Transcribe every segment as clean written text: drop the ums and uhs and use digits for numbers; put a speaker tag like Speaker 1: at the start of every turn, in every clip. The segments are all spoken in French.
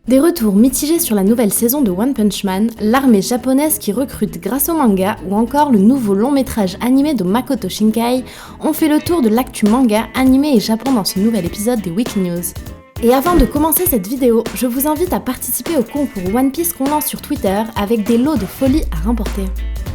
Speaker 1: Des retours mitigés sur la nouvelle saison de One Punch Man, l'armée japonaise qui recrute grâce au manga ou encore le nouveau long métrage animé de Makoto Shinkai ont fait le tour de l'actu manga, animé et Japon dans ce nouvel épisode des Weekly News. Et avant de commencer cette vidéo, je vous invite à participer au concours One Piece qu'on lance sur Twitter avec des lots de folie à remporter.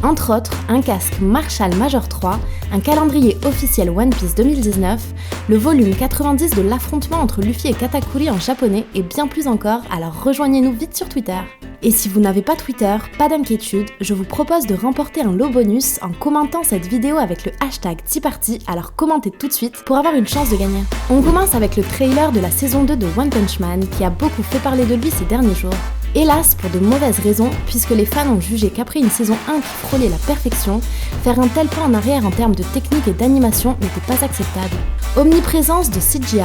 Speaker 1: Entre autres, un casque Marshall Major 3, un calendrier officiel One Piece 2019, le volume 90 de l'affrontement entre Luffy et Katakuri en japonais et bien plus encore, alors rejoignez-nous vite sur Twitter. Et si vous n'avez pas Twitter, pas d'inquiétude, je vous propose de remporter un lot bonus en commentant cette vidéo avec le hashtag #TeaParty, alors commentez tout de suite pour avoir une chance de gagner. On commence avec le trailer de la saison 2 de One Punch Man qui a beaucoup fait parler de lui ces derniers jours. Hélas, pour de mauvaises raisons, puisque les fans ont jugé qu'après une saison 1 qui frôlait la perfection, faire un tel pas en arrière en termes de technique et d'animation n'était pas acceptable. Omniprésence de CGI,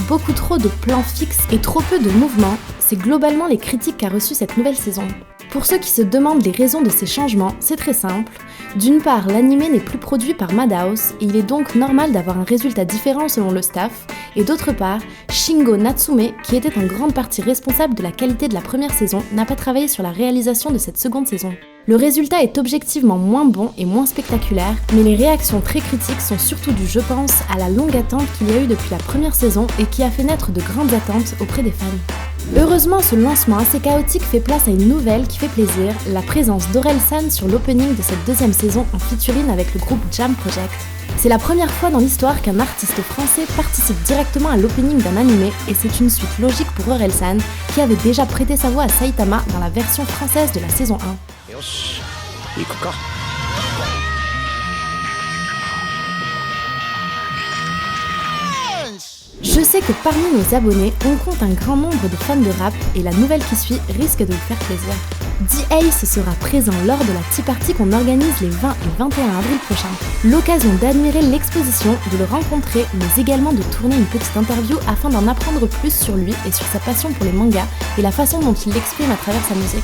Speaker 1: beaucoup trop de plans fixes et trop peu de mouvements, c'est globalement les critiques qu'a reçues cette nouvelle saison. Pour ceux qui se demandent les raisons de ces changements, c'est très simple. D'une part, l'anime n'est plus produit par Madhouse et il est donc normal d'avoir un résultat différent selon le staff, et d'autre part, Shingo Natsume, qui était en grande partie responsable de la qualité de la première saison, n'a pas travaillé sur la réalisation de cette seconde saison. Le résultat est objectivement moins bon et moins spectaculaire, mais les réactions très critiques sont surtout dues, je pense, à la longue attente qu'il y a eu depuis la première saison et qui a fait naître de grandes attentes auprès des fans. Heureusement, ce lancement assez chaotique fait place à une nouvelle qui fait plaisir, la présence d'Orelsan sur l'opening de cette deuxième saison en featuring avec le groupe Jam Project. C'est la première fois dans l'histoire qu'un artiste français participe directement à l'opening d'un anime et c'est une suite logique pour Orelsan qui avait déjà prêté sa voix à Saitama dans la version française de la saison 1. Je sais que parmi nos abonnés, on compte un grand nombre de fans de rap et la nouvelle qui suit risque de vous faire plaisir. D-Ace sera présent lors de la TeaParty qu'on organise les 20 et 21 avril prochains. L'occasion d'admirer l'exposition, de le rencontrer, mais également de tourner une petite interview afin d'en apprendre plus sur lui et sur sa passion pour les mangas et la façon dont il l'exprime à travers sa musique.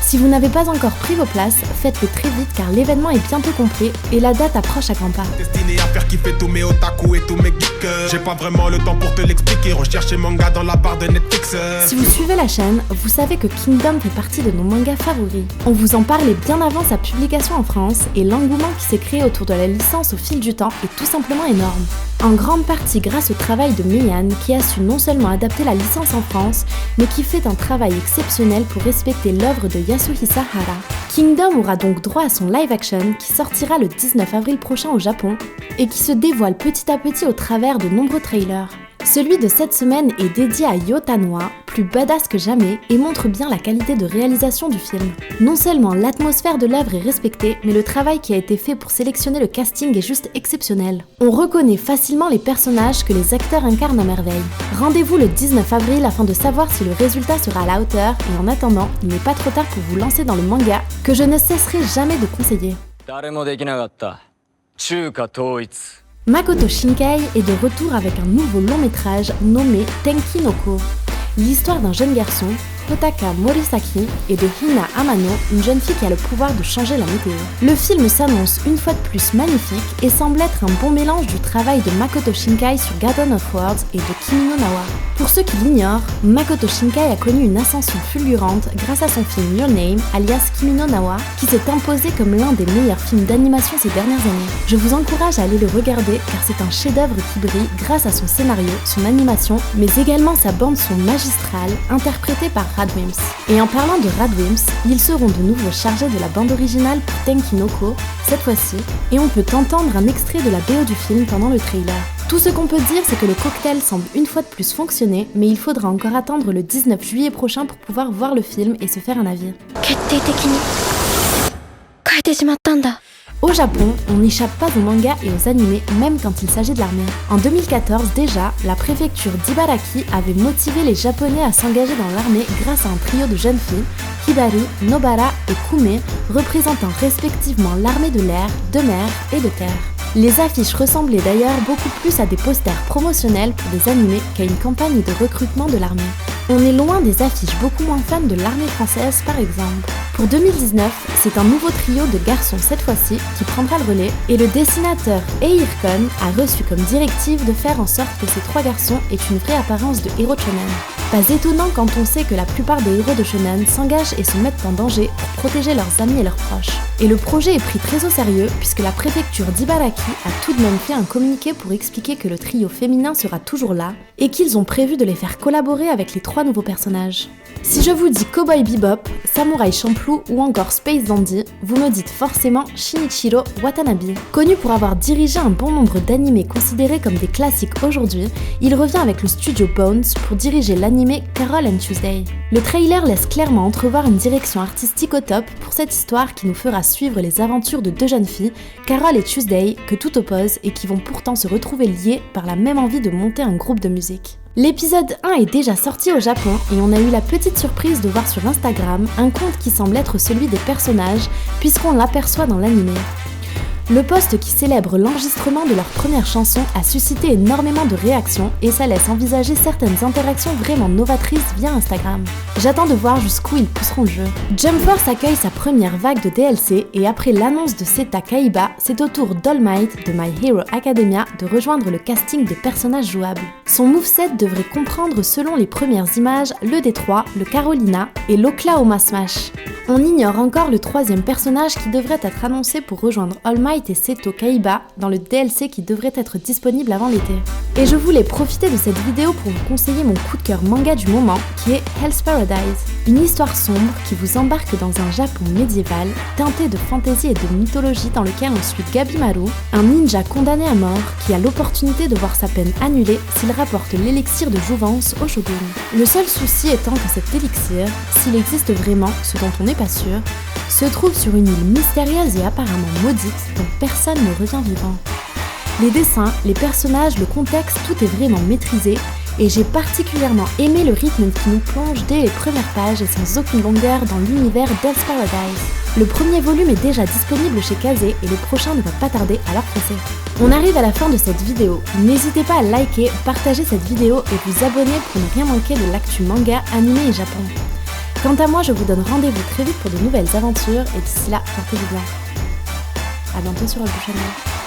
Speaker 1: Si vous n'avez pas encore pris vos places, faites-le très vite car l'événement est bientôt complet et la date approche à grands pas.
Speaker 2: Destiné à faire kiffer tous mes otaku et tous mes geeks. J'ai pas vraiment le temps pour te l'expliquer, recherche les mangas dans la barre de Netflix.
Speaker 1: Si vous suivez la chaîne, vous savez que Kingdom fait partie de nos mangas favoris. On vous en parlait bien avant sa publication en France et l'engouement qui s'est créé autour de la licence au fil du temps est tout simplement énorme. En grande partie grâce au travail de Meian qui a su non seulement adapter la licence en France, mais qui fait un travail exceptionnel pour respecter l'œuvre de Yasuhisa Hara. Kingdom aura donc droit à son live action qui sortira le 19 avril prochain au Japon et qui se dévoile petit à petit au travers de nombreux trailers. Celui de cette semaine est dédié à Yotanwa, plus badass que jamais, et montre bien la qualité de réalisation du film. Non seulement l'atmosphère de l'œuvre est respectée, mais le travail qui a été fait pour sélectionner le casting est juste exceptionnel. On reconnaît facilement les personnages que les acteurs incarnent à merveille. Rendez-vous le 19 avril afin de savoir si le résultat sera à la hauteur, et en attendant, il n'est pas trop tard pour vous lancer dans le manga, que je ne cesserai jamais de conseiller. Makoto Shinkai est de retour avec un nouveau long métrage nommé Tenki no Ko. L'histoire d'un jeune garçon, Kotaka Morisaki, et de Hina Amano, une jeune fille qui a le pouvoir de changer la météo. Le film s'annonce une fois de plus magnifique et semble être un bon mélange du travail de Makoto Shinkai sur Garden of Words et de Kimi no Na wa. Pour ceux qui l'ignorent, Makoto Shinkai a connu une ascension fulgurante grâce à son film Your Name, alias Kimi no Na wa, qui s'est imposé comme l'un des meilleurs films d'animation ces dernières années. Je vous encourage à aller le regarder car c'est un chef-d'œuvre qui brille grâce à son scénario, son animation, mais également sa bande-son magistrale, interprétée par Radwimps. Et en parlant de Radwimps, ils seront de nouveau chargés de la bande originale pour Tenki no Ko, cette fois-ci, et on peut entendre un extrait de la BO du film pendant le trailer. Tout ce qu'on peut dire, c'est que le cocktail semble une fois de plus fonctionner, mais il faudra encore attendre le 19 juillet prochain pour pouvoir voir le film et se faire un avis. Au Japon, on n'échappe pas aux mangas et aux animés, même quand il s'agit de l'armée. En 2014 déjà, la préfecture d'Ibaraki avait motivé les Japonais à s'engager dans l'armée grâce à un trio de jeunes filles, Hibari, Nobara et Kume, représentant respectivement l'armée de l'air, de mer et de terre. Les affiches ressemblaient d'ailleurs beaucoup plus à des posters promotionnels pour des animés qu'à une campagne de recrutement de l'armée. On est loin des affiches beaucoup moins fun de l'armée française par exemple. Pour 2019, c'est un nouveau trio de garçons cette fois-ci qui prendra le relais et le dessinateur Eir Kon a reçu comme directive de faire en sorte que ces 3 garçons aient une vraie apparence de héros de shonen. Pas étonnant quand on sait que la plupart des héros de shonen s'engagent et se mettent en danger pour protéger leurs amis et leurs proches. Et le projet est pris très au sérieux puisque la préfecture d'Ibaraki a tout de même fait un communiqué pour expliquer que le trio féminin sera toujours là et qu'ils ont prévu de les faire collaborer avec les 3 nouveaux personnages. Si je vous dis Cowboy Bebop, Samurai Champloo ou encore Space Dandy, vous me dites forcément Shinichiro Watanabe. Connu pour avoir dirigé un bon nombre d'animés considérés comme des classiques aujourd'hui, il revient avec le studio Bones pour diriger l'animé Carol and Tuesday. Le trailer laisse clairement entrevoir une direction artistique au top pour cette histoire qui nous fera suivre les aventures de 2 jeunes filles, Carol et Tuesday, que tout oppose et qui vont pourtant se retrouver liées par la même envie de monter un groupe de musique. L'épisode 1 est déjà sorti au Japon et on a eu la petite surprise de voir sur Instagram un compte qui semble être celui des personnages puisqu'on l'aperçoit dans l'animé. Le post qui célèbre l'enregistrement de leur première chanson a suscité énormément de réactions et ça laisse envisager certaines interactions vraiment novatrices via Instagram. J'attends de voir jusqu'où ils pousseront le jeu. Jump Force accueille sa première vague de DLC et après l'annonce de Seta Kaiba, c'est au tour d'All Might de My Hero Academia de rejoindre le casting des personnages jouables. Son moveset devrait comprendre selon les premières images le Détroit, le Carolina et l'Oklahoma Smash. On ignore encore le 3e personnage qui devrait être annoncé pour rejoindre All Might et Seto Kaiba dans le DLC qui devrait être disponible avant l'été. Et je voulais profiter de cette vidéo pour vous conseiller mon coup de cœur manga du moment qui est Hell's Paradise. Une histoire sombre qui vous embarque dans un Japon médiéval teinté de fantaisie et de mythologie dans lequel on suit Gabimaru, un ninja condamné à mort qui a l'opportunité de voir sa peine annulée s'il rapporte l'élixir de jouvence au shogun. Le seul souci étant que cet élixir, s'il existe vraiment, ce dont on n'est pas sûr, se trouve sur une île mystérieuse et apparemment maudite dont personne ne revient vivant. Les dessins, les personnages, le contexte, tout est vraiment maîtrisé et j'ai particulièrement aimé le rythme qui nous plonge dès les premières pages et sans aucune longueur dans l'univers d'Hell's Paradise. Le premier volume est déjà disponible chez Kazé et le prochain ne va pas tarder à leur passer. On arrive à la fin de cette vidéo. N'hésitez pas à liker, partager cette vidéo et vous abonner pour ne rien manquer de l'actu manga, animé et Japon. Quant à moi, je vous donne rendez-vous très vite pour de nouvelles aventures et d'ici là, portez-vous bien. A bientôt sur le Channel.